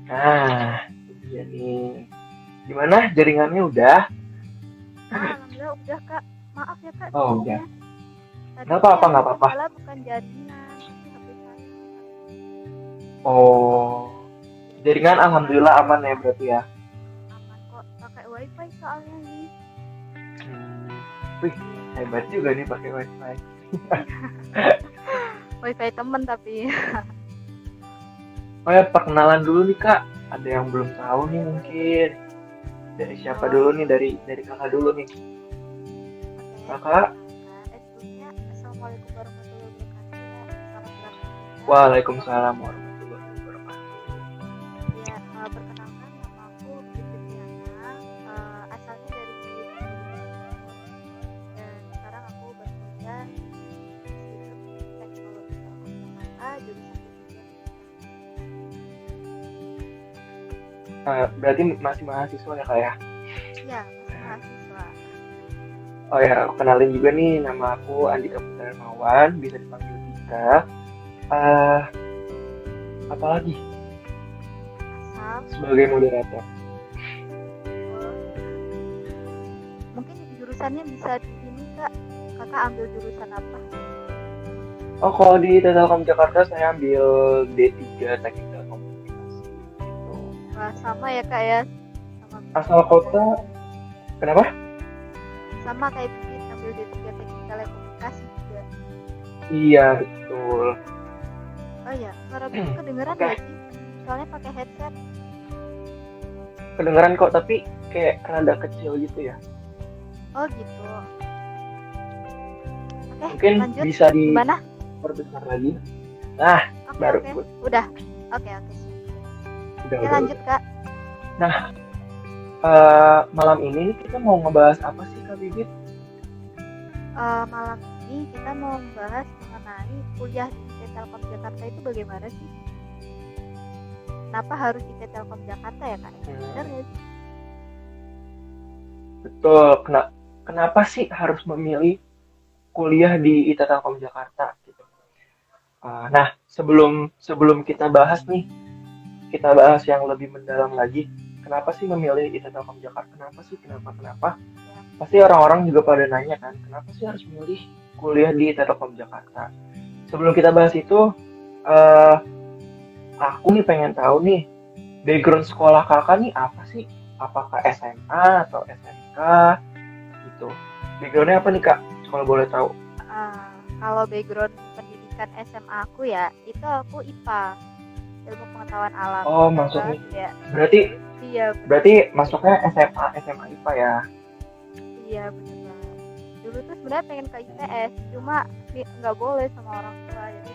Nah, iya nih. Gimana jaringannya udah? Alhamdulillah udah Kak. Maaf ya Kak Oh, udah. sebelumnya. Tadi Nggak tuh apa-apa, yang nggak apa-apa. bermasalah bukan jaringan, tapi HP saya. Oh, Jadi jaringan kemarin alhamdulillah tuh aman ya berarti ya. aman kok pakai WiFi soalnya nih. Hmm. Wih, hebat juga nih pakai wifi. WiFi temen tapi. Oh ya, perkenalan dulu nih Kak. Ada yang belum tahu nih mungkin. Dari siapa Oh, dulu nih? Dari kakak dulu nih. oke. Kakak, Sebelumnya Assalamualaikum warahmatullahi wabarakatuh ya. Selamat beraktivitas. waalaikumsalam warahmatullahi wabarakatuh. Ya, perkenalkan nama aku Bibit Diana, asalnya dari Banyuwangi dan sekarang aku bekerja di Institut Teknologi Telkom Jakarta jurusan Pendidikan. Berarti masih mahasiswa ya Kak ya? Ya, masih mahasiswa. Oh ya, aku kenalin juga nih, nama aku Andika Putra Hermawan, bisa dipanggil Dika. Eh, Apalagi Asal sebagai moderator. mungkin jurusannya bisa di ini Kak. Kakak ambil jurusan apa? Oh, kalau di Telkom Jakarta saya ambil D3 Teknik Telekomunikasi. Gitu. Wah, sama ya Kak ya. Sama Asal kota, kenapa? sama kayak Bibit ambil D3 Teknik Telekomunikasi juga. Iya, betul. Oh iya, suara Bibit kedengeran Oke, gak sih? Soalnya pakai headset. kedengeran kok, tapi kayak rada kecil gitu ya. Oh gitu. Oke, Mungkin lanjut. bisa Gimana? diperbesar lagi. Nah, Oke, baru oke. good. Udah. Oke, oke. Udah, Oke, udah, lanjut udah. Kak. Nah, malam ini kita mau ngebahas apa sih Kak Bibit? Malam ini kita mau membahas mengenai kuliah di IT Telkom Jakarta itu bagaimana sih? Kenapa harus IT Telkom Jakarta ya Kak? Benar Hmm, ya sih? betul. Kenapa sih harus memilih kuliah di IT Telkom Jakarta? Gitu. Nah, sebelum sebelum kita bahas nih, kita bahas yang lebih mendalam lagi. Kenapa sih memilih IT Telkom Jakarta? Kenapa sih? Kenapa? Kenapa? Ya. Pasti orang-orang juga pada nanya kan, kenapa sih harus milih kuliah di Telkom Jakarta? Sebelum kita bahas itu, eh, aku nih pengen tahu nih, background sekolah kakak nih apa sih? Apakah SMA atau SMK gitu? Backgroundnya apa nih kak? Kalau boleh tahu. Kalau background pendidikan SMA aku ya, itu aku IPA, ilmu pengetahuan alam. Oh, Kebetulan masuknya. ya, Berarti iya benar. berarti masuknya SMA IPA ya. Iya benar banget. Dulu tuh sebenarnya pengen ke IPS, cuma nggak boleh sama orang tua, jadi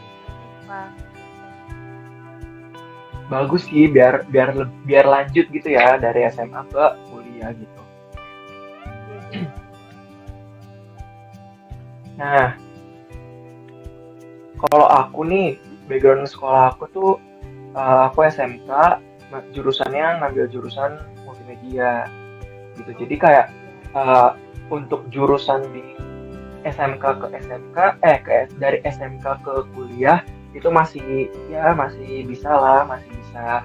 IPA. Bagus sih biar biar biar lanjut gitu ya dari SMA ke kuliah gitu. Iya benar. Nah, kalau aku nih background sekolah aku tuh aku SMK jurusannya ngambil jurusan multimedia gitu. Jadi kayak uh, untuk jurusan di SMK ke SMK dari SMK ke kuliah itu masih ya masih bisa lah, masih bisa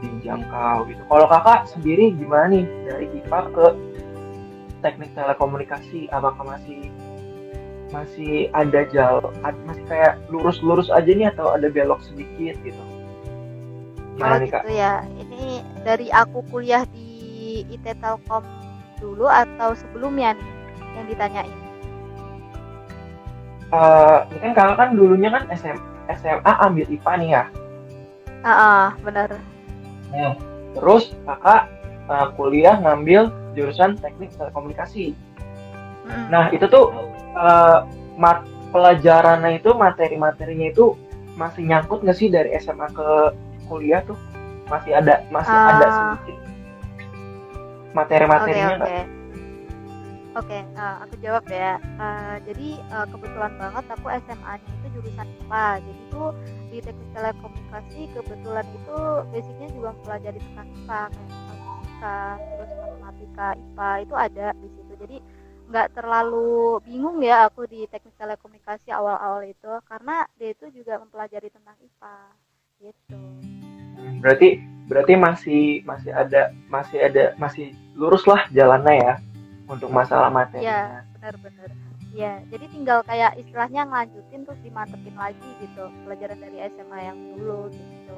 dijangkau gitu. Kalau kakak sendiri gimana nih dari IPA ke teknik telekomunikasi? Apakah masih masih ada masih kayak lurus-lurus aja nih atau ada belok sedikit gitu? Oh Gimana nih kak? gitu ya. Ini dari aku kuliah di IT Telkom dulu atau sebelumnya nih yang ditanyain? Ini kan kakak kan dulunya kan SMA ambil IPA nih ya. Benar. Nah, terus kakak kuliah ngambil jurusan teknik telekomunikasi. Mm-mm. Nah, itu tuh uh, pelajarannya itu materi-materinya itu masih nyangkut nggak sih dari SMA ke kuliah tuh? Masih ada Ah, sedikit oke materi-materinya nggak? oke. Oke, aku jawab ya. Jadi kebetulan banget aku SMA-nya itu jurusan IPA. Jadi tuh di teknik telekomunikasi kebetulan itu basicnya juga mempelajari tentang IPA kayak misal fisika, terus matematika, IPA itu ada di situ. Jadi nggak terlalu bingung ya aku di teknik telekomunikasi awal-awal itu karena dia itu juga mempelajari tentang IPA. gitu. Berarti berarti masih lurus lah jalannya ya untuk masalah Iya, materinya. benar-benar. Iya, jadi tinggal kayak istilahnya ngelanjutin terus dimantepin lagi gitu pelajaran dari SMA yang dulu gitu.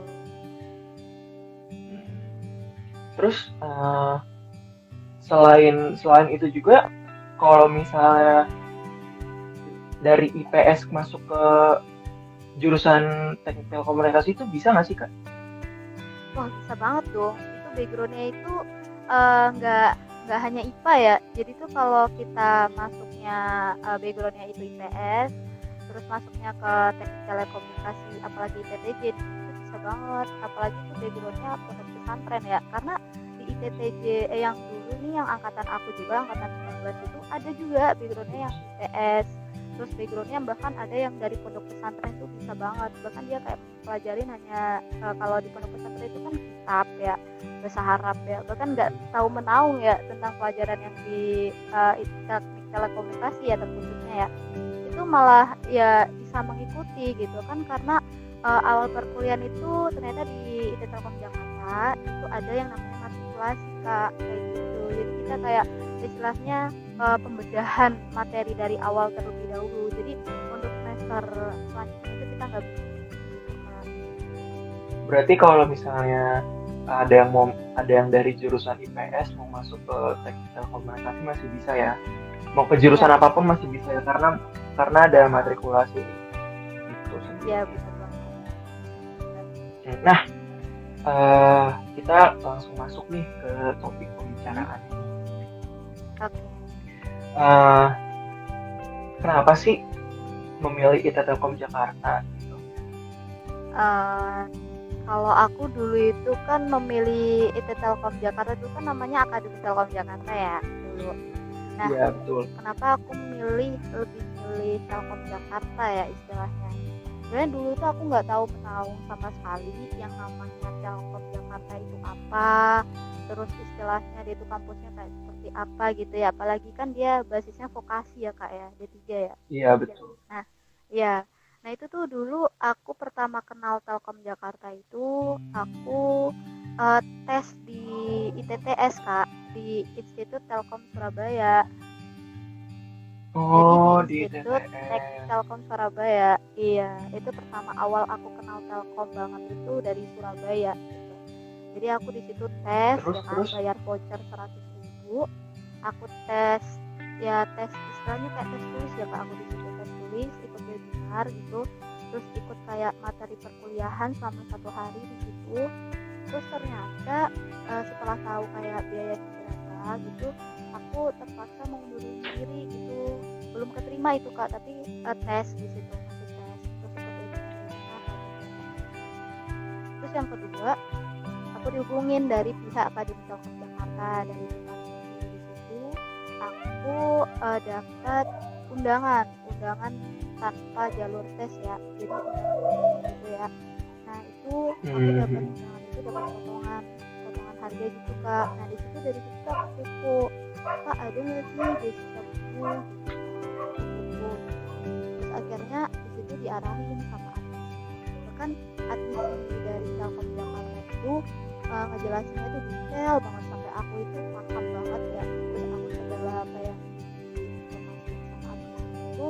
Terus selain selain itu juga kalau misalnya dari IPS masuk ke jurusan teknik telekomunikasi itu bisa nggak sih kak? Wah, bisa banget dong. Itu backgroundnya itu nggak hanya IPA ya. Jadi tuh kalau kita masuknya backgroundnya itu IPS, terus masuknya ke teknik telekomunikasi, apalagi ITTJ, itu bisa banget. Apalagi tuh backgroundnya pondok pesantren ya. Karena di ITTJ yang dulu nih, yang angkatan aku juga, angkatan 19 itu ada juga backgroundnya yang IPS. Terus backgroundnya bahkan ada yang dari pondok pesantren itu bisa banget, bahkan dia kayak pelajarin hanya kalau di pondok pesantren itu kan kitab ya, bahasa Arab ya, bahkan nggak tahu menaung ya tentang pelajaran yang di teknik telekomunikasi ya terkhususnya ya, itu malah ya bisa mengikuti gitu kan, karena awal perkuliahan itu ternyata di IT Telkom Jakarta itu ada yang namanya matrikulasi kak, kayak gitu. Jadi kita kayak istilahnya pembedahan materi dari awal terlebih dahulu. Jadi untuk semester selanjutnya itu kita nggak bisa gitu, Kak. Berarti kalau misalnya ada yang dari jurusan IPS mau masuk ke teknik telekomunikasi masih bisa ya. Mau ke jurusan Ya, apapun masih bisa ya karena ada matrikulasi itu ya sendiri. bisa banget. Nah, eh, kita langsung masuk nih ke topik Hmm? pembicaraan. Oke. Eh, Kenapa sih memilih IT Telkom Jakarta? Gitu? Eh, Kalau aku dulu itu kan memilih IT Telkom Jakarta itu kan namanya Akademi Telkom Jakarta ya dulu. Nah, Iya betul. kenapa aku lebih milih Telkom Jakarta ya istilahnya? Sebenarnya dulu tuh aku nggak tahu menaung sama sekali yang namanya Telkom Jakarta itu apa, terus istilahnya dia itu kampusnya kayak seperti apa gitu ya, apalagi kan dia basisnya vokasi ya kak ya, D3 ya. Iya betul. Nah, ya, nah itu tuh dulu aku pertama kenal Telkom Jakarta itu aku tes di ITTS kak, di Institut Telkom Surabaya. Jadi di Oh di Institut Teknik TTS. Telkom Surabaya. Iya, itu pertama awal aku kenal Telkom banget itu dari Surabaya gitu. Jadi aku di situ tes Terus ya kan, terus. bayar voucher 100.000. Aku tes, ya tes istilahnya kayak tes tulis ya kak, aku di situ tes tulis, ikut webinar gitu. Terus ikut kayak materi perkuliahan selama 1 hari di situ. Terus ternyata setelah tahu kayak biayanya berapa gitu, aku terpaksa mengundurkan diri gitu, belum keterima itu kak, tapi tes di situ masih tes, terus ikut webinar. Terus yang kedua, aku dihubungin dari pihak Akademi Telkom Jakarta, dari departemen di situ aku dapat undangan tanpa jalur tes ya, jadi undangan gitu ya. Nah itu aku dapat Hmm. undangan itu, dapat potongan harga gitu kak. Nah di situ, dari situ aku kepo, kak ada nggak sih beasiswa buku gitu. Terus akhirnya di situ diarahin sama admin, bahkan admin dari Telkom Jakarta itu ngejelasinnya itu detail banget sampai aku itu paham banget ya. Terus aku segala apa yang diinformasikan sama admin itu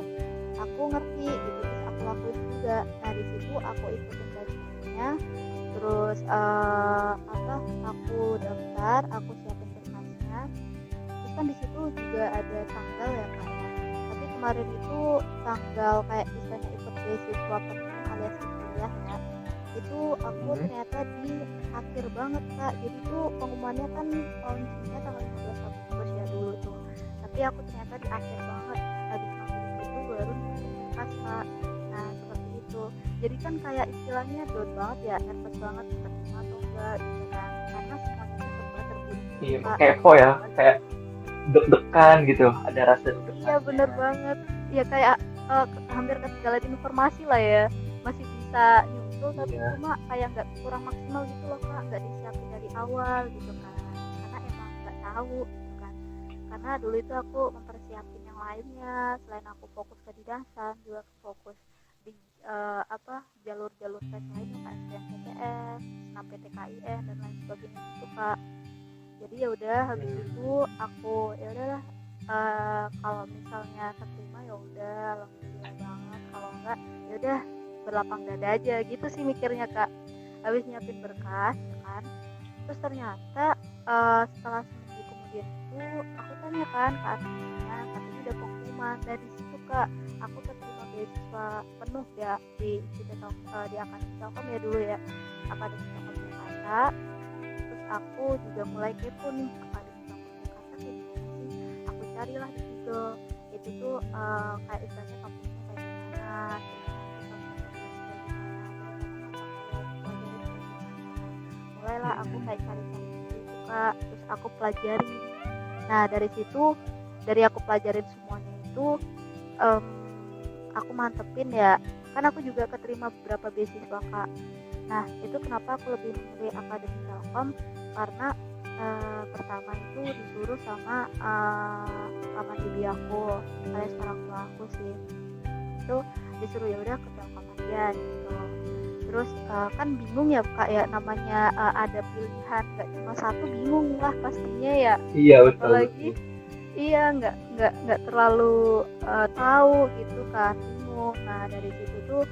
aku ngerti gitu, terus aku lakuin juga. Nah di situ aku ikutin bagiannya, terus aku daftar, aku siapin berkasnya. Terus kan di situ juga ada tanggal ya kak ya, tapi kemarin itu tanggal kayak misalnya ikut beasiswa penuh alias kuliah ya, itu aku Hmm. ternyata di akhir banget kak. Jadi tuh pengumumannya kan launchingnya tanggal 15 Agustus ya dulu tuh, tapi aku ternyata di akhir banget, habis maghrib itu baru ngirim berkas kak. Nah seperti itu, jadi kan kayak istilahnya down banget ya, nervous banget keterima atau enggak gitu kan, karena semuanya itu serba terburu-buru Iya kak, kepo serba ya lagi. kayak deg-degan gitu ada rasa Iya bener deg-degannya. banget. Ya kayak hampir ketinggalan informasi lah ya. Masih bisa nyusul tapi Iya. cuma kayak nggak, kurang maksimal gitu loh kak. Nggak disiapin dari awal gitu kan. Karena emang nggak tahu gitu kan. Karena dulu itu aku mempersiapin yang lainnya. Selain aku fokus ke didasan, juga fokus di jalur-jalur tes lainnya kayak SBMPTN, SNMPTKIN dan lain sebagainya gitu Kak. Jadi ya udah habis itu aku ya udahlah, kalau misalnya keterima ya udah alhamdulillah banget, kalau enggak ya udah berlapang dada aja gitu sih mikirnya Kak. Habis nyiapin berkas ya kan, terus ternyata setelah seminggu kemudian itu aku tanya kan ke adminnya, katanya ada pengumuman dari situ Kak. Aku keterima beasiswa penuh ya di di Akademi Telkom ya dulu ya, Akademi Telkom Jakarta. Terus aku juga mulai kepo nih Akademi Telkom Jakarta kayak gimana sih, aku carilah di Google. Itu tuh kayak istilahnya kampusnya kayak gimana, mulailah aku kayak cari-cari gitu Kak, terus aku pelajari. Nah dari situ, dari aku pelajarin semuanya itu, aku mantepin ya, kan aku juga keterima beberapa beasiswa Kak. Nah itu kenapa aku lebih memilih Akademi Telkom, karena pertama itu disuruh sama bibi aku, alias orang tua aku sih, itu disuruh ya udah ke Telkom aja gitu. Terus kan bingung ya Kak ya, namanya ada pilihan nggak cuma satu, bingung lah pastinya ya. Iya betul. Apalagi iya nggak terlalu tahu gitu kan, bingung. Nah dari situ tuh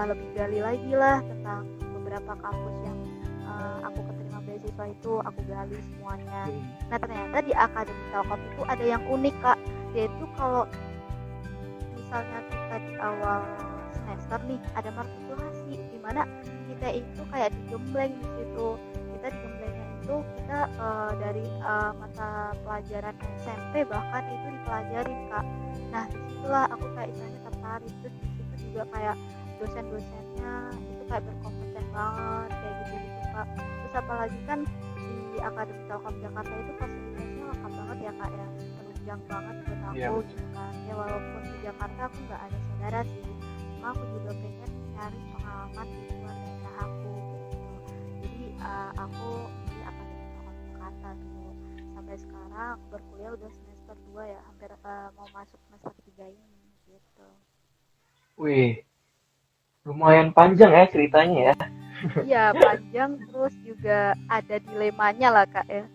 lebih gali lagi lah tentang beberapa kampus yang aku keterima beasiswa itu, aku gali semuanya. Nah ternyata di Akademi Telkom itu ada yang unik Kak, yaitu kalau misalnya kita di awal semester nih ada matrikulasi, dimana kita itu kayak digembleng di situ. Kita digemblengnya itu kita dari mata pelajaran SMP bahkan itu dipelajarin Kak. Nah disitulah aku kayak istilahnya tertarik. Terus di situ juga kayak dosen-dosennya itu kayak berkompeten banget kayak gitu Kak. Terus apalagi kan di Akademi Telkom Jakarta itu fasilitasnya lengkap banget ya Kak ya, penunjang banget buat aku gitu kan. Ya walaupun di Jakarta aku nggak ada saudara sih, cuma aku juga pengen cari pengalaman di luar daerah aku gitu. Jadi aku di Akademi Telkom Jakarta dulu sampai sekarang berkuliah udah semester 2 ya, hampir mau masuk semester 3 ini gitu. Wih, lumayan panjang ya ceritanya ya. Iya panjang, terus juga ada dilemanya lah Kak ya,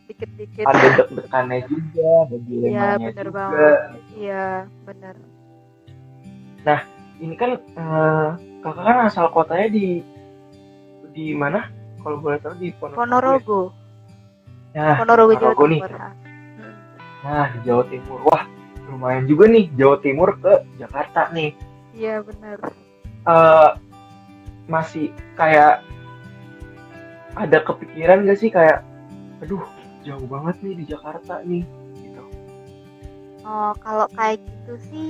dikit-dikit. Ada deg-degannya juga, ada dilemanya Iya bener juga. banget, iya bener. Nah ini kan kakak kan asal kotanya di mana? Kalau boleh tahu di Ponorogo. Nah, Ponorogo Jawa Timur. Nah di Jawa Timur, wah lumayan juga nih Jawa Timur ke Jakarta nih. Iya bener. Masih kayak ada kepikiran gak sih kayak, aduh jauh banget nih di Jakarta nih gitu. Oh kalau kayak gitu sih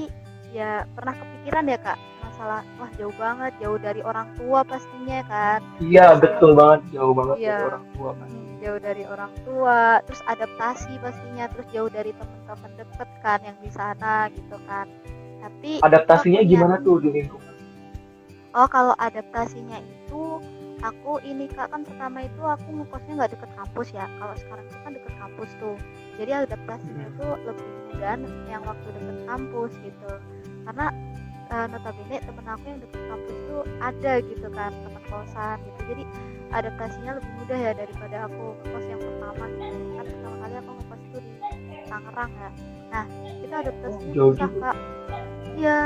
ya pernah kepikiran ya Kak, masalah wah jauh banget, jauh dari orang tua pastinya kan. Iya betul banget, jauh banget dari orang tua kan. Jauh dari orang tua, terus adaptasi pastinya, terus jauh dari teman-teman deket kan yang di sana gitu kan. Tapi adaptasinya gimana tuh di lingkungan? Oh kalau adaptasinya itu aku ini Kak, kan pertama itu aku ngekosnya nggak deket kampus ya. Kalau sekarang itu kan deket kampus tuh, jadi adaptasinya tuh lebih mudah yang waktu deket kampus gitu. Karena notabene temen aku yang deket kampus tuh ada gitu kan, teman kosan gitu. Jadi adaptasinya lebih mudah ya daripada aku ngekos yang pertama gitu. Kan pertama kali aku ngekos itu di Tangerang ya. Nah itu adaptasinya susah Kak. Iya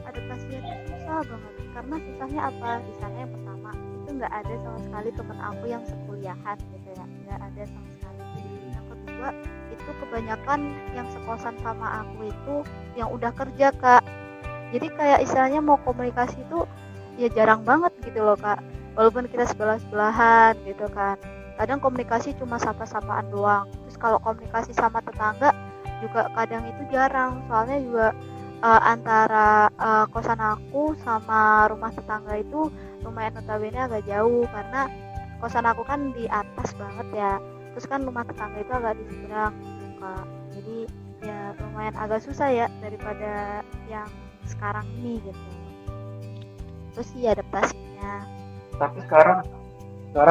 adaptasinya tuh susah banget. Karena susahnya apa? Di sana yang pertama itu nggak ada sama sekali teman aku yang sekuliahan gitu ya, nggak ada sama sekali. Yang kedua itu kebanyakan yang sekosan sama aku itu yang udah kerja Kak. Jadi kayak istilahnya mau komunikasi itu ya jarang banget gitu loh Kak. Walaupun kita sebelah-sebelahan gitu kan, kadang komunikasi cuma sapa-sapaan doang. Terus kalau komunikasi sama tetangga juga kadang itu jarang, soalnya juga antara kosan aku sama rumah tetangga itu lumayan notabene agak jauh, karena kosan aku kan di atas banget ya, terus kan rumah tetangga itu agak di seberang Kak. Jadi ya lumayan agak susah ya daripada yang sekarang ini gitu. Terus sih adaptasinya. Tapi sekarang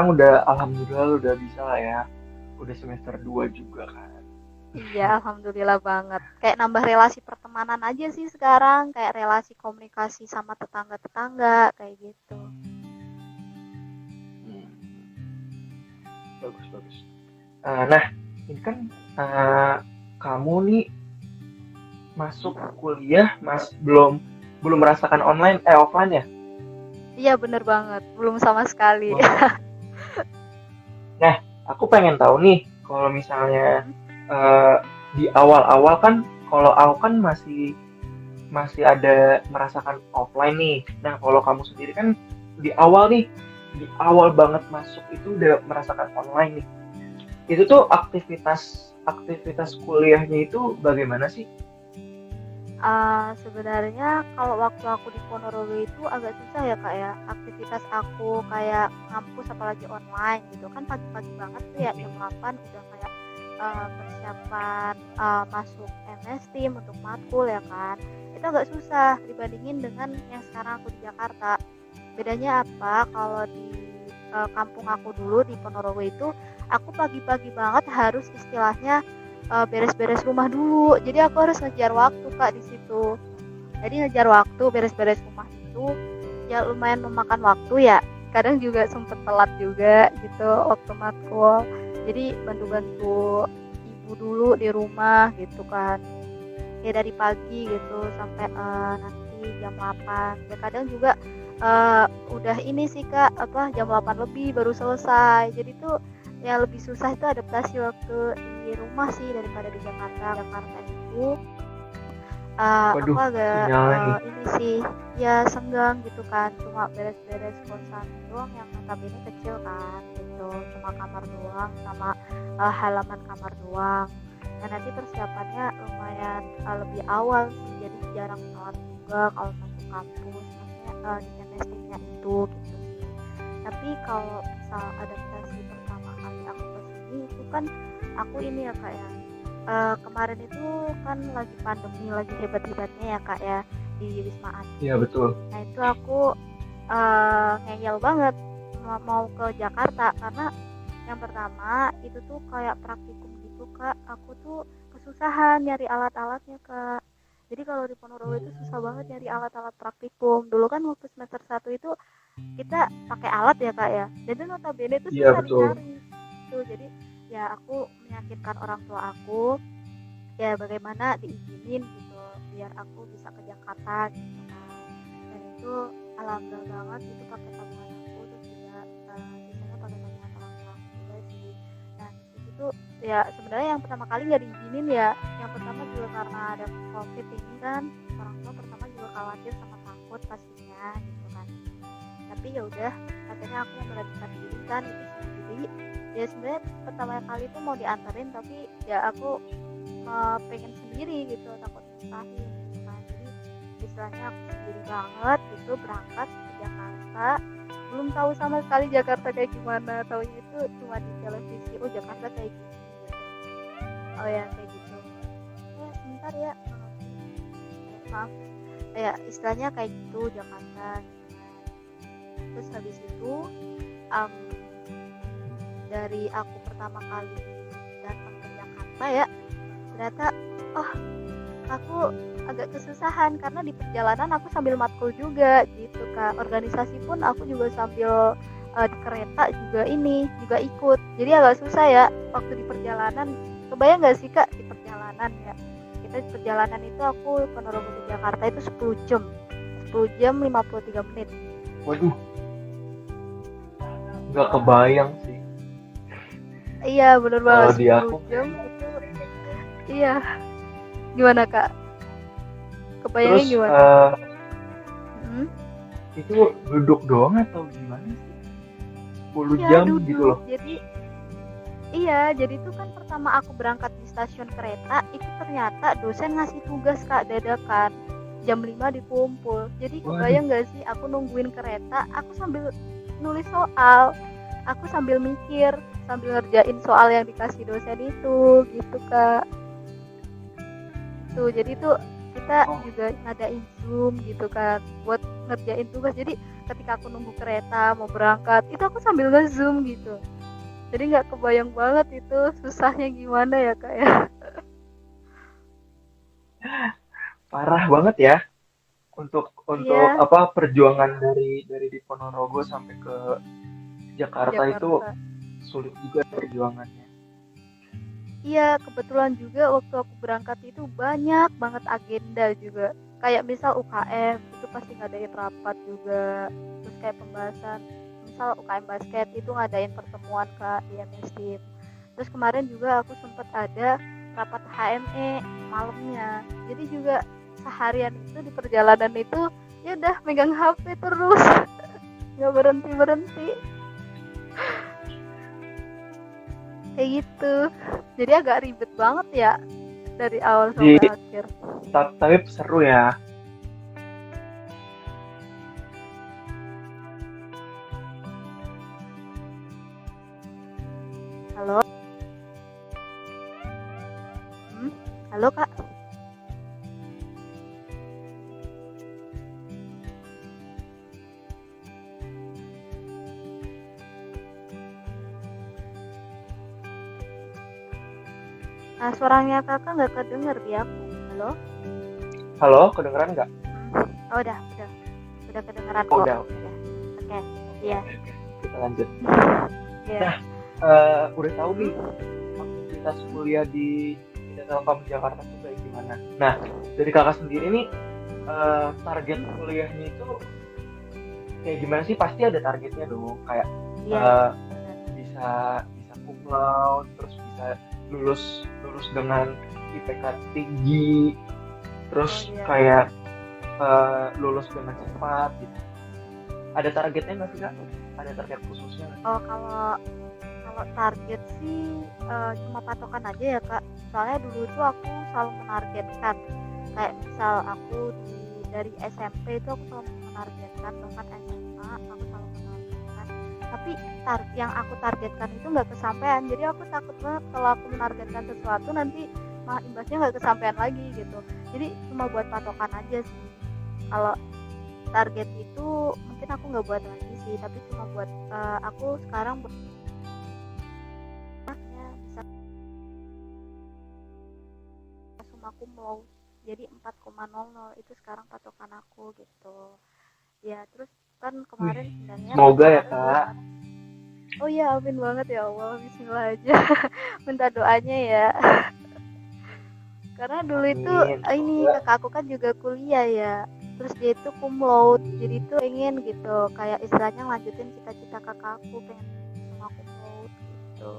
udah alhamdulillah udah bisa lah ya, udah semester 2 juga kan. Iya, alhamdulillah banget. Kayak nambah relasi pertemanan aja sih sekarang, kayak relasi komunikasi sama tetangga-tetangga, kayak gitu. Hmm, bagus bagus. Nah, ini kan eh, kamu nih masuk kuliah belum belum merasakan offline ya? Iya, bener banget. Belum sama sekali. Wah. Nah, aku pengen tahu nih kalau misalnya Mm-mm. eh, di awal-awal kan, kalau aku kan masih masih ada merasakan offline nih. Nah, kalau kamu sendiri kan di awal nih, di awal banget masuk itu udah merasakan online nih. Itu tuh aktivitas aktivitas kuliahnya itu bagaimana sih? Sebenarnya kalau waktu aku di Ponorogo itu agak susah ya Kak ya. Aktivitas aku kayak ngampus apalagi online gitu kan pagi-pagi banget tuh ya jam 8 udah kayak persiapan masuk MS Team untuk matkul ya kan. Itu agak susah dibandingin dengan yang sekarang aku di Jakarta. Bedanya apa? Kalau di kampung aku dulu di Ponorogo itu aku pagi-pagi banget harus istilahnya beres-beres rumah dulu. Jadi aku harus ngejar waktu Kak di situ. Jadi ngejar waktu beres-beres rumah itu ya lumayan memakan waktu ya. Kadang juga sempet telat juga gitu waktu matkul. Jadi bantu-bantu ibu dulu di rumah gitu kan. Ya dari pagi gitu sampai nanti jam 8. Ya kadang juga udah ini sih Kak apa jam 8 lebih baru selesai. Jadi tuh yang lebih susah itu adaptasi waktu di rumah sih daripada di Jakarta. Jakarta itu aku Waduh, agak sinyalnya nih. ini sih ya senggang gitu kan cuma beres-beres kosan doang yang notabene kecil kan gitu cuma kamar doang sama halaman kamar doang. Nah nanti persiapannya lumayan lebih awal sih jadi jarang telat juga kalau masuk kampus maksudnya di semestingnya itu gitu sih. Tapi kalau misal adaptasi pertama kali aku ke sini itu kan aku ini ya Kak ya kemarin itu kan lagi pandemi lagi hebat-hebatnya ya Kak ya di Wisma Iya Atlet. betul. Nah itu aku ngeyel banget mau ke Jakarta karena yang pertama itu tuh kayak praktikum gitu Kak. Aku tuh kesusahan nyari alat-alatnya Kak. Jadi kalau di Ponorogo itu susah banget nyari alat-alat praktikum. Dulu kan waktu semester 1 itu kita pakai alat ya Kak ya. Jadi notabene itu Iya susah betul. dicari. Tuh jadi ya aku meyakinkan orang tua aku ya bagaimana diizinin gitu biar aku bisa ke Jakarta gitu kan. Dan itu alhamdulillah banget itu pakai tabungan aku terus juga sisanya pakai tabungan orang tua aku juga sih. Nah itu tuh ya sebenarnya yang pertama kali nggak diizinin ya yang pertama juga karena ada COVID ini kan orang tua pertama juga khawatir sama takut pastinya gitu kan. Tapi ya udah akhirnya aku memberanikan diri kan itu sendiri. Ya sebenarnya pertama kali itu mau diantarin tapi ya aku pengen sendiri gitu takut mustahil gitu kan. Jadi istilahnya aku sendiri banget gitu berangkat ke Jakarta belum tahu sama sekali Jakarta kayak gimana taunya itu cuma di televisi oh Jakarta kayak gini gitu oh ya kayak gitu ya sebentar ya maaf ya istilahnya kayak gitu Jakarta gitu kan. Terus habis itu um, dari aku pertama kali datang ke Jakarta ya ternyata oh aku agak kesusahan karena di perjalanan aku sambil matkul juga gitu Kak. Organisasi pun aku juga sambil di kereta juga ini juga ikut jadi agak susah ya waktu di perjalanan. Kebayang gak sih Kak di perjalanan ya kita di perjalanan itu aku Ponorogo ke Jakarta itu 10 jam 53 menit. Waduh, nggak kebayang sih. Iya bener Kalau banget di 10 aku jam itu iya gimana Kak kebayangnya terus gimana? Hmm? itu duduk doang atau gimana sih? 10 Iya jam gitu duduk loh. jadi iya jadi itu kan pertama aku berangkat di stasiun kereta itu ternyata dosen ngasih tugas Kak dadakan jam 5 dikumpul jadi Waduh, kebayang gak sih aku nungguin kereta aku sambil nulis soal aku sambil mikir sambil ngerjain soal yang dikasih dosen itu gitu Kak tuh jadi tuh kita oh, juga ngadain zoom gitu kan buat ngerjain tugas jadi ketika aku nunggu kereta mau berangkat itu aku sambil nge-zoom gitu jadi nggak kebayang banget itu susahnya gimana ya Kak ya parah banget ya untuk Iya, apa perjuangan dari di Ponorogo sampai ke Jakarta itu Jakarta. sulit juga perjuangannya. Iya, kebetulan juga waktu aku berangkat itu banyak banget agenda juga. Kayak misal UKM itu pasti ngadain rapat juga. Terus kayak pembahasan, misal UKM basket itu ngadain pertemuan Kak di MS Team. Terus kemarin juga aku sempat ada rapat HME malamnya. Jadi juga seharian itu di perjalanan itu ya udah megang HP terus, nggak berhenti berhenti kayak gitu. Jadi agak ribet banget ya dari awal Di sampai akhir. tapi seru ya. Halo, hmm? Halo Kak. Nah, suaranya Kakak nggak kedenger di aku. Halo? Halo, kedengeran nggak? Oh, udah kedengeran Oh, kok. udah. Udah. Oke, iya, Oke. Kita lanjut. iya. Nah, udah tahu nih aktivitas kuliah di Telkom Jakarta itu kayak gimana. Nah, dari kakak sendiri nih target kuliahnya itu kayak gimana sih? Pasti ada targetnya dong. Kayak Iya, eh, benar. bisa bisa cum laude, terus bisa lulus lulus dengan IPK tinggi, Oh terus iya. kayak lulus dengan cepat gitu. Ada targetnya nggak sih kak? Ada target khususnya nggak? Oh, kalau kalau target sih cuma patokan aja ya Kak. Soalnya dulu tuh aku selalu menargetkan. Kayak misal aku dari SMP itu aku selalu menargetkan, bahkan SMA aku selalu menargetkan. Tapi yang aku targetkan itu nggak kesampaian. Jadi aku takut banget kalau aku menargetkan sesuatu nanti malah imbasnya nggak kesampaian lagi gitu. Jadi cuma buat patokan aja sih. Kalau target itu mungkin aku nggak buat lagi sih, tapi cuma buat aku sekarang ya bisa summa cum laude jadi 4,00 itu sekarang patokan aku gitu ya. Terus kan Wih, kemarin sebenarnya semoga ya aku kak. oh ya amin banget ya Allah, bismillah aja. Minta doanya ya, karena dulu itu Amin, ini semoga. kakak aku kan juga kuliah ya, terus dia itu cum laude jadi tuh pengen gitu kayak istilahnya lanjutin cita-cita kakak aku, pengen sama cum laude gitu.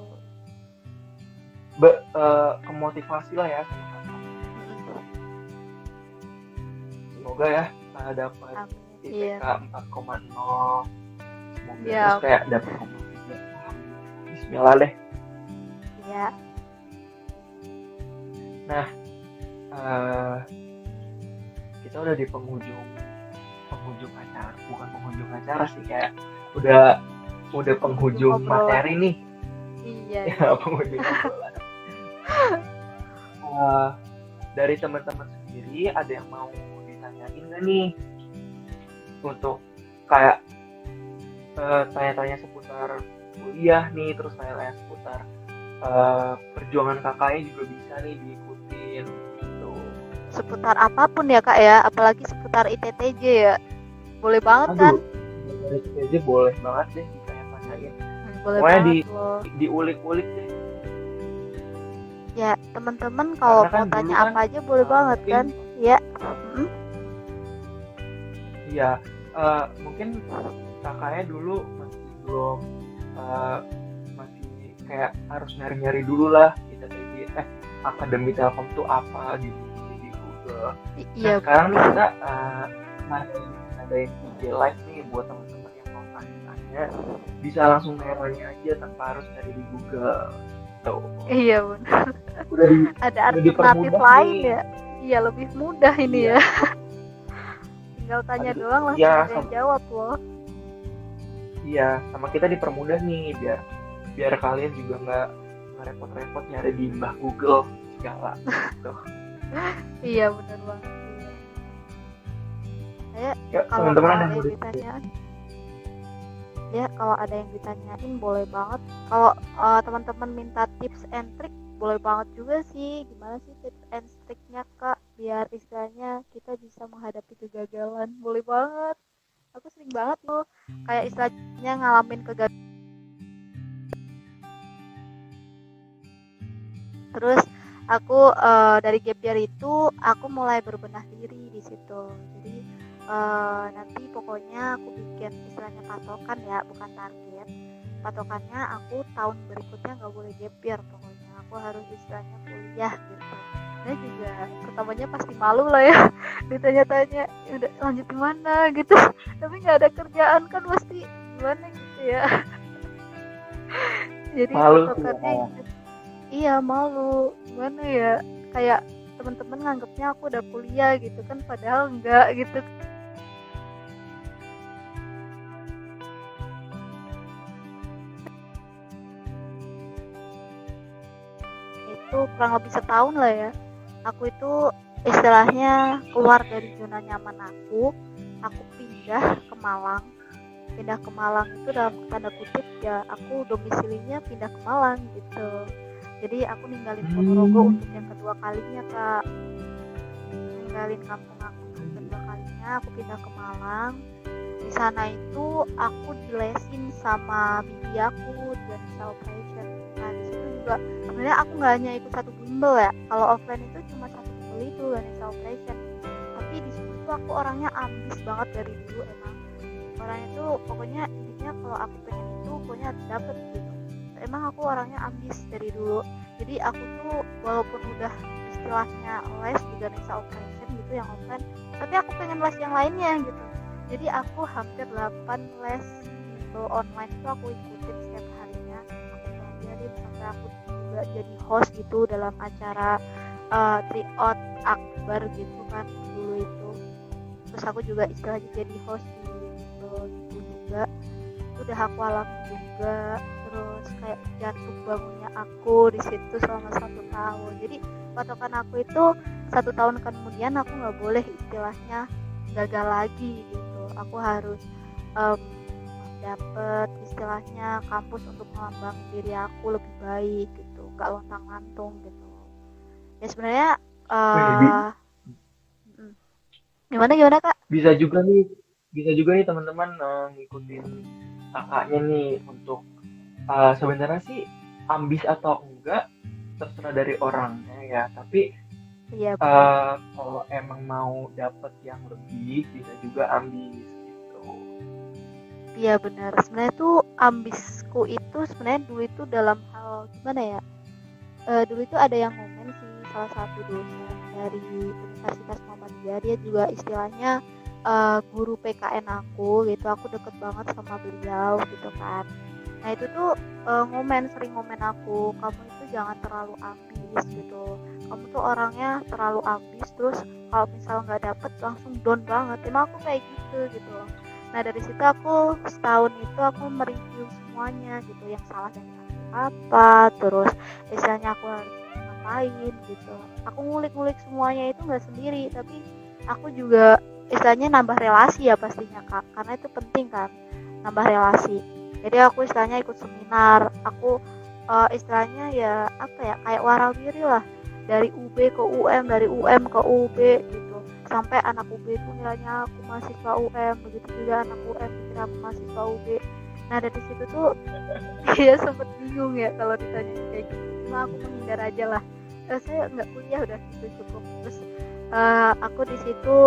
Kemotivasi lah ya sama kakak. Semoga ya dapat Amin. Iya. IPK 4,0. Semoga terus Iya. kayak dapat komputer. Bismillah deh. Iya. Nah, eh, kita udah di penghujung penghujung acara, bukan penghujung acara sih, kayak udah penghujung Obrolan. materi nih. Iya. Ya, penghujung obrolan. Eh, dari teman-teman sendiri ada yang mau ditanyain nggak nih untuk kayak tanya-tanya seputar kuliah nih, terus tanya-tanya seputar perjuangan kakaknya juga bisa nih diikutin gitu. Seputar apapun ya kak ya, apalagi seputar ITTJ ya, boleh banget kan? Aduh, dari itu aja boleh banget deh ditanya-tanyain. Boleh Pokoknya banget loh. diulik-ulik deh. Ya teman-teman kalau Karena kan mau tanya dulu kan apa aja boleh banget mungkin kan? Ya. iya mungkin kakaknya dulu masih belum eh, masih kayak harus nyari-nyari dulu lah kita Akademi Telkom tuh apa gitu di Google. Nah Iya. sekarang nih kita ngadain IG live nih buat teman-teman yang mau tanya-tanya, bisa langsung tanya aja tanpa harus cari di Google. Tuh. Iya benar. Udah di Ada udah alternatif dipermudah lain nih. ya. Iya lebih mudah ini Iya. ya. Tinggal tanya doang langsung Iya, ada yang jawab loh. iya, sama kita dipermudah nih biar kalian juga nggak repot-repot nyari di mbah Google segala gitu. Iya benar banget. Iya. Ya, Kalau teman-teman ada ada yang yang mau ditanyain, ya kalau ada yang ditanyain boleh banget. Kalau teman-teman minta tips and trick boleh banget juga sih. Gimana sih tips and triknya Kak biar istilahnya kita bisa menghadapi kegagalan? Boleh banget. Aku sering banget loh kayak istilahnya ngalamin kegagalan. Terus aku dari gap year itu aku mulai berbenah diri di situ. Jadi nanti pokoknya aku bikin istilahnya patokan ya, bukan target. Patokannya aku tahun berikutnya nggak boleh gap year, pokoknya aku harus istilahnya kuliah gitu. Dan juga pertamanya pasti malu lah ya ditanya-tanya udah lanjut di mana gitu, tapi nggak ada kerjaan kan pasti gimana gitu ya. Jadi Malu sih patokannya ya. itu. Iya malu, gimana ya, kayak teman-teman nganggapnya aku udah kuliah gitu kan, padahal enggak gitu. Itu kurang lebih setahun lah ya, aku itu istilahnya keluar dari zona nyaman aku pindah ke Malang. Pindah ke Malang itu dalam tanda kutip ya, aku domisilinya pindah ke Malang gitu. Jadi aku ninggalin Ponorogo untuk yang kedua kalinya Kak, ninggalin kampung aku untuk kedua kalinya, aku pindah ke Malang. Di sana itu aku dilesin sama bibi aku di Ganesha Operation. Nah di situ juga sebenarnya aku nggak hanya ikut satu bimbel ya, kalau offline itu cuma satu bimbel itu Ganesha Operation. Tapi di situ tuh aku orangnya ambis banget dari dulu, emang orangnya tuh pokoknya intinya kalau aku pengen itu pokoknya dapet gitu. Emang aku orangnya ambis dari dulu. Jadi aku tuh walaupun udah istilahnya les di Ganesha Operation gitu yang offline, tapi aku pengen les yang lainnya gitu. Jadi aku hampir 8 les bimbel online itu aku ikutin setiap harinya. Aku pelajarin sampai aku juga jadi host gitu dalam acara tryout akbar gitu kan dulu itu. Terus aku juga istilahnya jadi host di bimbel itu juga. Itu udah aku alami juga. Terus kayak jatuh bangunnya aku di situ selama 1 tahun. Jadi patokan aku itu 1 tahun kemudian aku nggak boleh istilahnya gagal lagi gitu. Aku harus dapet istilahnya kampus untuk mengembangkan diri aku lebih baik gitu, nggak lontang-lantung gitu. Ya sebenarnya gimana Kak? Bisa juga nih teman-teman ngikutin kakaknya nih untuk sebenarnya sih ambis atau enggak terserah dari orangnya ya, tapi Iya kalau emang mau dapet yang lebih bisa juga ambis gitu. iya benar. Sebenarnya tuh ambisku itu sebenarnya dulu itu dalam hal gimana ya? Dulu itu ada yang komen sih, salah satu dosen dari Universitas Muhammadiyah, dia juga istilahnya guru PKN aku gitu. Aku deket banget sama beliau gitu kan. Nah itu tuh sering ngomen aku, kamu itu jangan terlalu ambis gitu, kamu tuh orangnya terlalu ambis, terus kalau misal nggak dapet langsung down banget. Emang aku kayak gitu loh. Nah dari situ aku setahun itu aku mereview semuanya gitu, yang salah dan apa, terus misalnya aku harus ngapain gitu. Aku ngulik-ngulik semuanya itu nggak sendiri, tapi aku juga istilahnya nambah relasi ya pastinya Kak, karena itu penting kan, nambah relasi. Jadi aku istilahnya ikut seminar, aku istilahnya ya apa ya, kayak warawiri lah, dari UB ke UM, dari UM ke UB gitu, sampai anak UB itu nilainya aku mahasiswa UM, begitu juga anak UM kira aku mahasiswa UB. Nah dari situ tuh ya sempet bingung ya kalau ditanya kayak gitu, cuma aku menghindar aja lah. Saya nggak kuliah udah gitu cukup. Terus aku di situ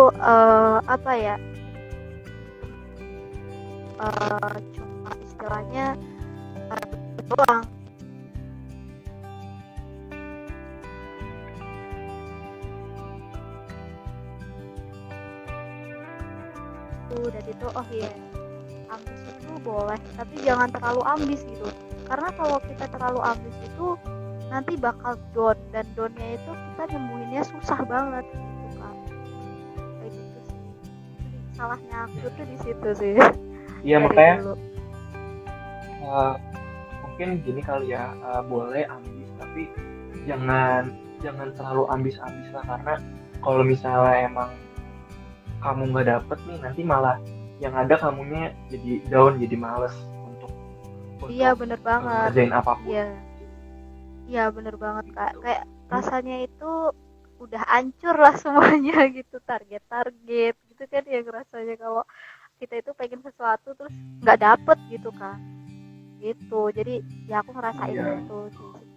apa ya, cuma istilahnya doang. Udah gitu, oh iya, ambis itu boleh, tapi jangan terlalu ambis gitu. Karena kalau kita terlalu ambis itu nanti bakal down, dan downnya itu kita nyembuhinnya susah banget gitu kan. Kayak gitu sih. Salahnya aku tuh di situ sih. Iya Dari makanya dulu. mungkin gini kali ya, boleh ambis tapi jangan terlalu ambis-ambis lah, karena kalau misalnya emang kamu nggak dapet nih nanti malah yang ada kamunya jadi down, jadi males untuk Iya bener banget. ngerjain apapun. Iya. Iya bener banget Kak. Kayak rasanya itu udah hancur lah semuanya gitu, target-target gitu kan yang rasanya kalau kita itu pengen sesuatu terus nggak dapet gitu kan. Gitu. Jadi ya aku ngerasain Iya. itu sih sebenarnya.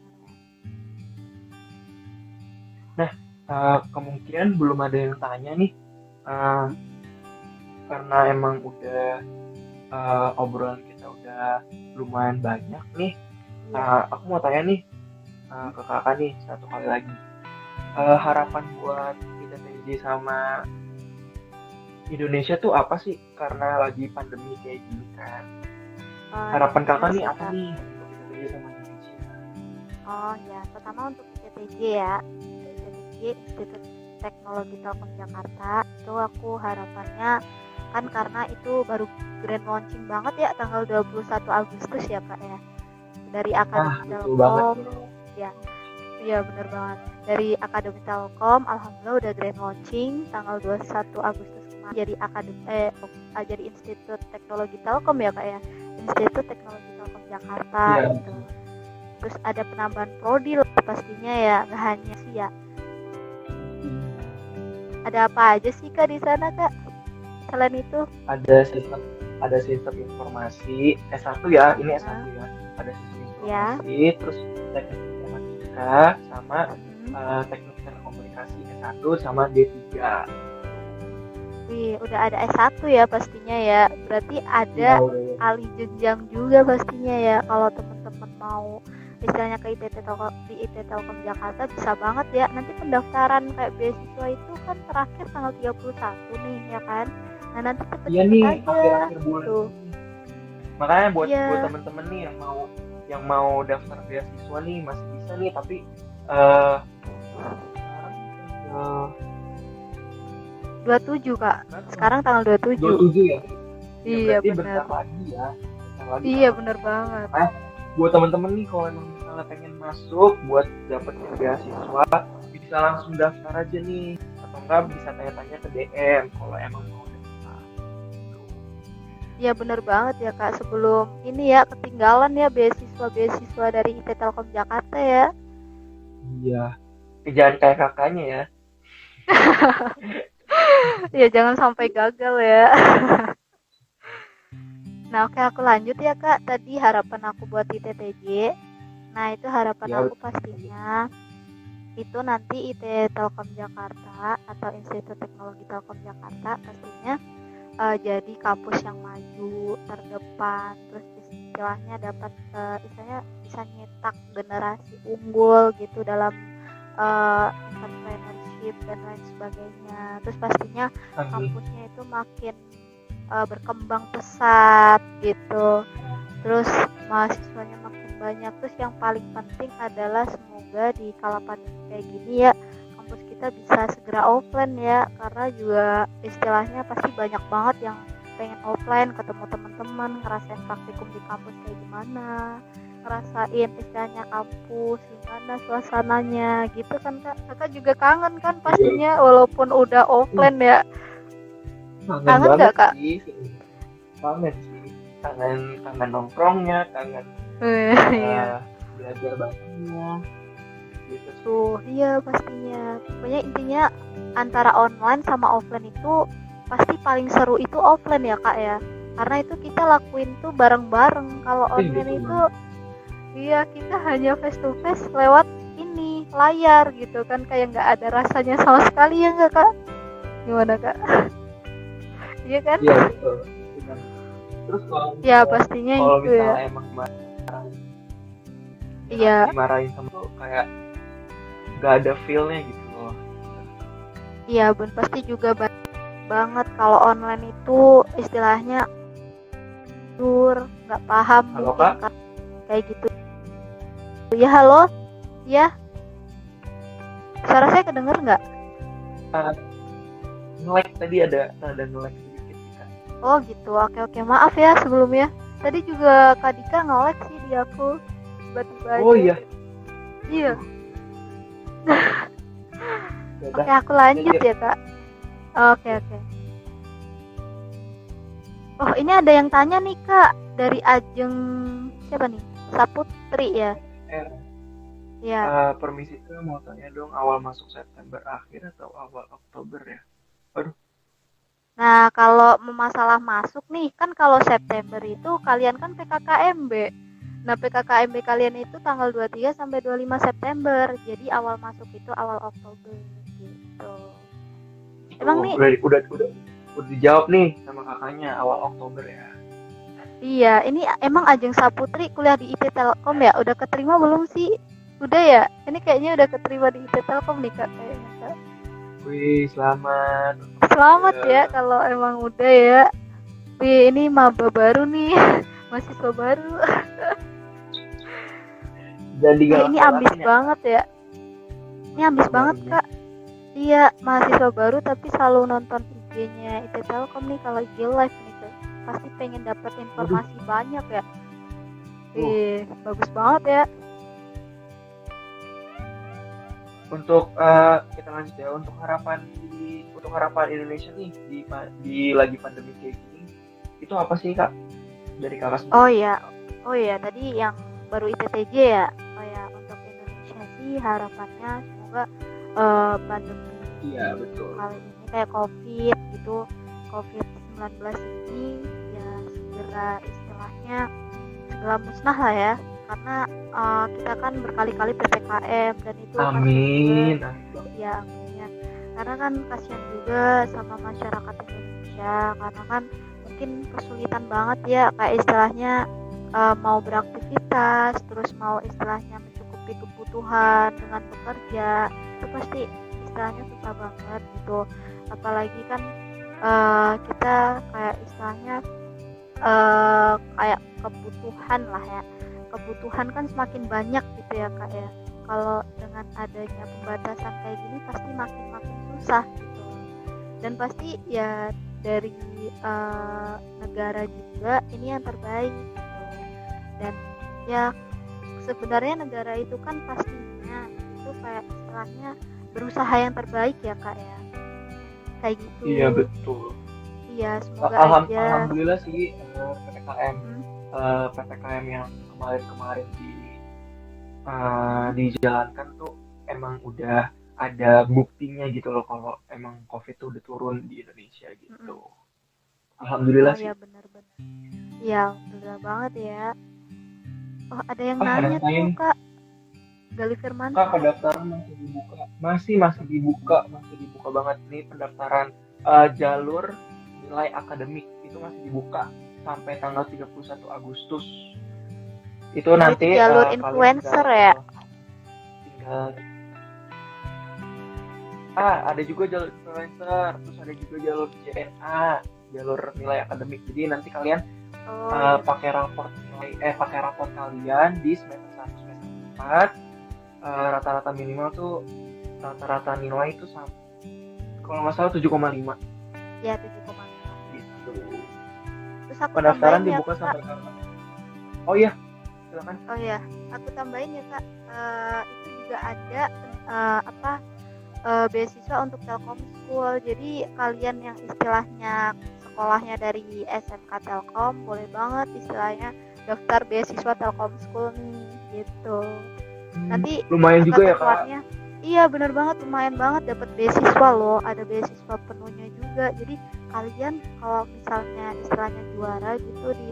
Nah, kemungkinan belum ada yang tanya nih, eh, karena emang udah obrolan kita udah lumayan banyak nih. Iya. Aku mau tanya nih ke kakak nih satu kali lagi. Harapan buat kita TJ sama Indonesia tuh apa sih? Karena lagi pandemi kayak gini kan. Ya Harapan bener kakak nih sih apa Kak. nih untuk kita TJ sama Indonesia? Oh ya, pertama untuk ITTJ ya. ITTJ Institut Teknologi Telkom Jakarta itu aku harapannya kan karena itu baru grand launching banget ya tanggal 21 Agustus ya Kak ya. Dari Nah, Akademi betul banget Telkom bro. ya. Iya bener banget. Dari Akademi Telkom alhamdulillah udah grand launching tanggal 21 Agustus kemarin jadi jadi Institut Teknologi Telkom ya Kak ya. Institut Teknologi Telkom Jakarta Iya. gitu. Terus ada penambahan prodi lah pastinya ya, nggak hanya sih ya. Ada apa aja sih Kak di sana Kak? Selain itu? Ada sistem ada sistem informasi S1 ya, ini S1 ya. Ada sistem Ya. informasi, terus teknik informatika sama teknik telekomunikasi S1 sama D3. Wih, udah ada S1 ya pastinya ya. Berarti ada Iya, udah. alih jenjang juga pastinya ya. Kalau teman-teman mau istilahnya ke IT Telkom Jakarta bisa banget ya. Nanti pendaftaran kayak beasiswa itu kan terakhir tanggal 31 nih ya kan. Nah, nanti Iya cepet-cepet nih, aja akhir-akhir bulan gitu. ini. Makanya buat Iya, temen-temen nih yang mau daftar beasiswa nih masih bisa nih, tapi eh sekarang eh 27 Kak. berapa? Sekarang tanggal 27. 27 ya. Ya Iya berarti benar. bentar lagi ya. Bentar lagi Iya tanggal. benar banget. Makanya buat temen-temen nih kalau emang misalnya pengen masuk buat dapetin beasiswa bisa langsung daftar aja nih, atau enggak bisa tanya-tanya ke DM kalau emang mau daftar. Iya benar banget ya Kak. Sebelum ini ya ketinggalan ya beasiswa dari IT Telkom Jakarta ya. Iya. Jangan kayak kakaknya ya. Ya jangan sampai gagal ya. Nah oke aku lanjut ya Kak. Tadi harapan aku buat ITTJ. Nah itu harapan Ya, aku pastinya itu nanti IT Telkom Jakarta atau Institut Teknologi Telkom Jakarta pastinya jadi kampus yang maju terdepan, terus istilahnya dapat istilahnya bisa nyetak generasi unggul gitu dalam entrepreneurship dan lain sebagainya. Terus pastinya amin. kampusnya itu makin berkembang pesat gitu. Terus mahasiswanya makin banyak. Terus yang paling penting adalah semoga di kala pandemi kayak gini ya kampus kita bisa segera offline ya, karena juga istilahnya pasti banyak banget yang pengen offline ketemu teman-teman, ngerasain praktikum di kampus kayak gimana, ngerasain istilahnya kampus gimana suasananya gitu kan Kak. Kakak juga kangen kan pastinya walaupun udah offline ya. Kangen banget nggak Kak? sih. Kangen sih. Kangen nongkrongnya, kangen Iya. belajar bahasanya gitu. Tuh, iya pastinya. Pokoknya intinya antara online sama offline itu pasti paling seru itu offline ya Kak ya. Karena itu kita lakuin tuh bareng-bareng. Kalau online itu iya kita hanya face to face lewat ini layar gitu kan, kayak nggak ada rasanya sama sekali ya nggak Kak? Gimana Kak? Iya kan? Iya betul. Terus Ya pastinya kalau itu ya. misalnya emang Iya. dimarahin sama tuh kayak nggak ada feel-nya gitu loh. Iya bun, pasti juga banget kalau online itu istilahnya nggak paham. Halo mungkin Kak? Kayak gitu ya. Halo ya, suara saya kedenger nggak? Nge-lag tadi ada nge-lag sedikit Kak. Oh gitu, oke maaf ya sebelumnya. Tadi juga Kak Dika nge-lag sih di aku tiba-tiba aja. Oh iya. Iya. Oke aku lanjut ya Kak. Oke. Oh ini ada yang tanya nih Kak, dari Ajeng siapa nih? Saputri ya. Ya. Permisi Kak, mau tanya dong, awal masuk September akhir atau awal Oktober ya? Aduh, Nah, kalau masalah masuk nih, kan kalau September itu kalian kan PKKMB. Nah, PKKMB kalian itu tanggal 23 sampai 25 September. Jadi awal masuk itu awal Oktober gitu. Emang tuh nih, udah dijawab nih sama kakaknya awal Oktober ya. iya, ini emang Ajeng Saputri kuliah di IT Telkom ya? Udah keterima belum sih? Udah ya? Ini kayaknya udah keterima di IT Telkom nih Kak. Kayaknya, Kak. Wih, selamat. Selamat ya Ya. kalau emang udah ya. Wih, ini maba baru nih. Mahasiswa baru. Jadi Nah, ini ambis galak-galakin ya banget ya. Ini ambis banget barunya. Kak. Iya, mahasiswa baru tapi selalu nonton IG-nya IT Telkom nih kalau IG live nih Kak. Pasti pengen dapat Waduh, informasi banyak ya. uh, Bagus banget ya. untuk kita lanjut ya untuk harapan Indonesia nih di lagi pandemi kayak gini, itu apa sih Kak dari Kakak Oh sendiri? iya, oh iya tadi yang baru IPTJ ya. Oh ya, untuk Indonesia sih harapannya semoga pandemi Iya betul. kali ini kayak COVID gitu, COVID-19 ini ya segera istilahnya segera musnah lah ya. Karena kita kan berkali-kali PPKM dan itu kasihan juga Amin. Amin banget. ya akhirnya. Karena kan kasihan juga sama masyarakat Indonesia karena kan mungkin kesulitan banget ya kayak istilahnya mau beraktivitas terus mau istilahnya mencukupi kebutuhan dengan bekerja itu pasti istilahnya susah banget gitu apalagi kan kita kayak istilahnya kayak kebutuhan lah ya kebutuhan kan semakin banyak gitu ya kak ya kalau dengan adanya pembatasan kayak gini pasti makin susah gitu dan pasti ya dari negara juga ini yang terbaik gitu. Dan ya sebenarnya negara itu kan pastinya itu kayak istilahnya berusaha yang terbaik ya kak ya kayak gitu Iya betul. iya semoga aja Alhamdulillah sih PPKM hmm, PPKM yang kemarin-kemarin dijalankan tuh emang udah ada buktinya gitu loh kalau emang COVID tuh udah turun di Indonesia mm-mm. gitu. Alhamdulillah Oh sih. ya benar-benar iya benar banget ya oh ada yang Ada nanya yang lain, tuh kak Gali Kak, Firmansyah pendaftaran masih dibuka. Masih dibuka banget nih pendaftaran jalur nilai akademik itu masih dibuka sampai tanggal 31 Agustus. Itu oh itu nanti jalur kalian influencer ya tinggal ada juga jalur influencer, terus ada juga jalur JNA, jalur nilai akademik. Jadi nanti kalian oh iya pakai raport kalian di semester 1 semester 4 rata-rata minimal tuh rata-rata nilai itu kalau nggak salah 7,5 ya 7,5 gitu. terus aku Pendaftaran tambahin ya dibuka kak sampai kapan? Oh iya, silakan. oh ya aku tambahin ya kak itu juga ada apa beasiswa untuk Telkom School jadi kalian yang istilahnya sekolahnya dari SMK Telkom boleh banget istilahnya daftar beasiswa Telkom School nih gitu nanti Lumayan juga ya Kak. ketentuannya iya benar banget lumayan banget dapat beasiswa loh ada beasiswa penuhnya juga jadi kalian kalau misalnya istilahnya juara gitu di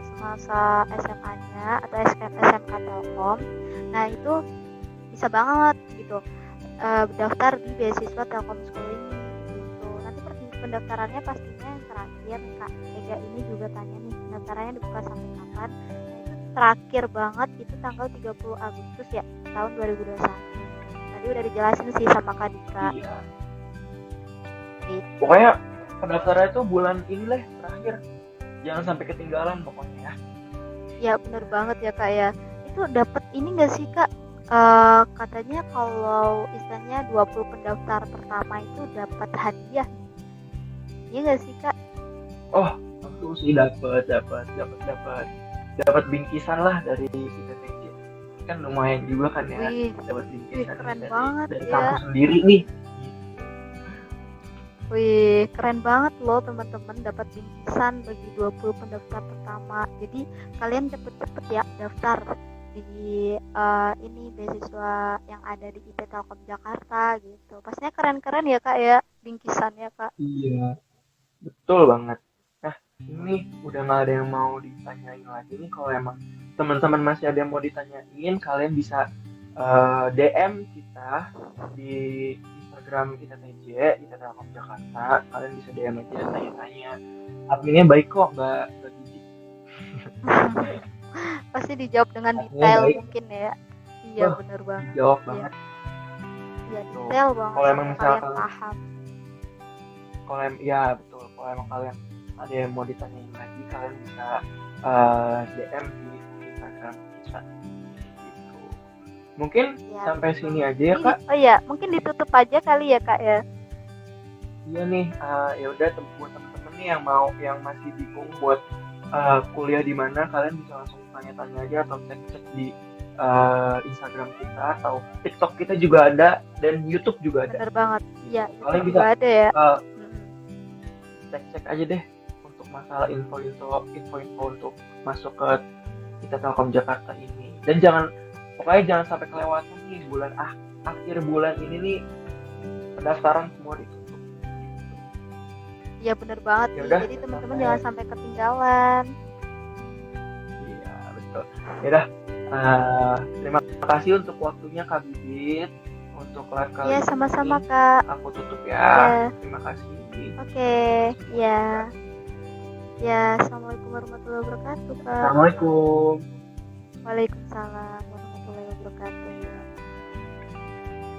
semasa SMA-nya atau SMK Telkom nah itu bisa banget gitu daftar di beasiswa Telkom School ini gitu nanti pendaftarannya pastinya yang terakhir Kak Ega ini juga tanya nih pendaftarannya dibuka sampai kapan terakhir banget itu tanggal 30 Agustus ya tahun 2021 tadi udah dijelasin sih sama Kak Dika Iya. gitu. Pokoknya pendaftarannya itu bulan ini lah terakhir. Jangan sampai ketinggalan pokoknya ya. Ya bener banget ya Kak ya itu dapat ini gak sih Kak katanya kalau istilahnya 20 pendaftar pertama itu dapat hadiah iya gak sih Kak Oh, aku sih dapat bingkisan lah dari IPTJ. Kan lumayan juga kan ya, dapat bingkisan keren dari banget dari ya kampus sendiri nih. Wih, keren banget loh teman-teman dapat bingkisan bagi 20 pendaftar pertama. Jadi kalian cepet-cepet ya daftar di ini beasiswa yang ada di IP Telkom Jakarta gitu. Pastinya keren-keren ya Kak ya bingkisannya Kak. Iya, betul banget. Nah, ini udah nggak ada yang mau ditanyain lagi nih. Kalau emang teman-teman masih ada yang mau ditanyain, kalian bisa DM kita di Instagram kita TJ, kita Telkom Jakarta. Kalian bisa DM aja tanya-tanya. Adminnya baik kok, Mbak Gigi. Pasti dijawab dengan Adminnya detail baik. mungkin ya. Iya Wah, bener banget. jawab Iya, banget. iya Tuh. detail banget Kalau emang sampai kalian misalkan, paham. ya betul. Kalau emang kalian ada yang mau ditanyain lagi, kalian bisa DM di Instagram kita. Gitu. Mungkin Ya, sampai betul sini banget. aja ya Ini, Kak. oh iya, mungkin ditutup aja kali ya Kak ya. Iya nih, ya udah buat temen-temen nih yang masih bingung buat kuliah di mana, kalian bisa langsung tanya-tanya aja atau cek-cek di Instagram kita atau TikTok kita juga ada dan YouTube juga ada. Bener banget. Iya, Kalian YouTube bisa juga ada ya. cek-cek aja deh untuk masalah info-info untuk masuk ke kita Telkom Jakarta ini. Dan pokoknya jangan sampai kelewatan nih akhir bulan ini nih pendaftaran semua ditutup. Iya bener banget Ya nih. udah, Jadi teman-teman jangan sampai ketinggalan. Iya betul. Ya udah, terima kasih untuk waktunya Kak Bibit untuk live kali Iya ini. sama-sama Kak. Aku tutup Iya. ya. Terima kasih. Oke, ya. Ya, assalamualaikum warahmatullahi wabarakatuh Kak. Assalamualaikum. Waalaikumsalam warahmatullahi wabarakatuh.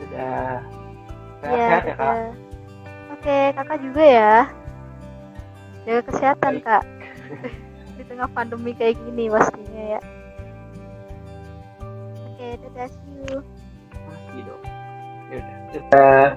Dadah. Iya, Sehat-sehat ya Kak. dadah. Oke, Kakak juga ya. Jaga kesehatan Baik. Kak. Di tengah pandemi kayak gini pastinya ya. Oke, dadah, see you. Masih dong. Ya udah. Dadah.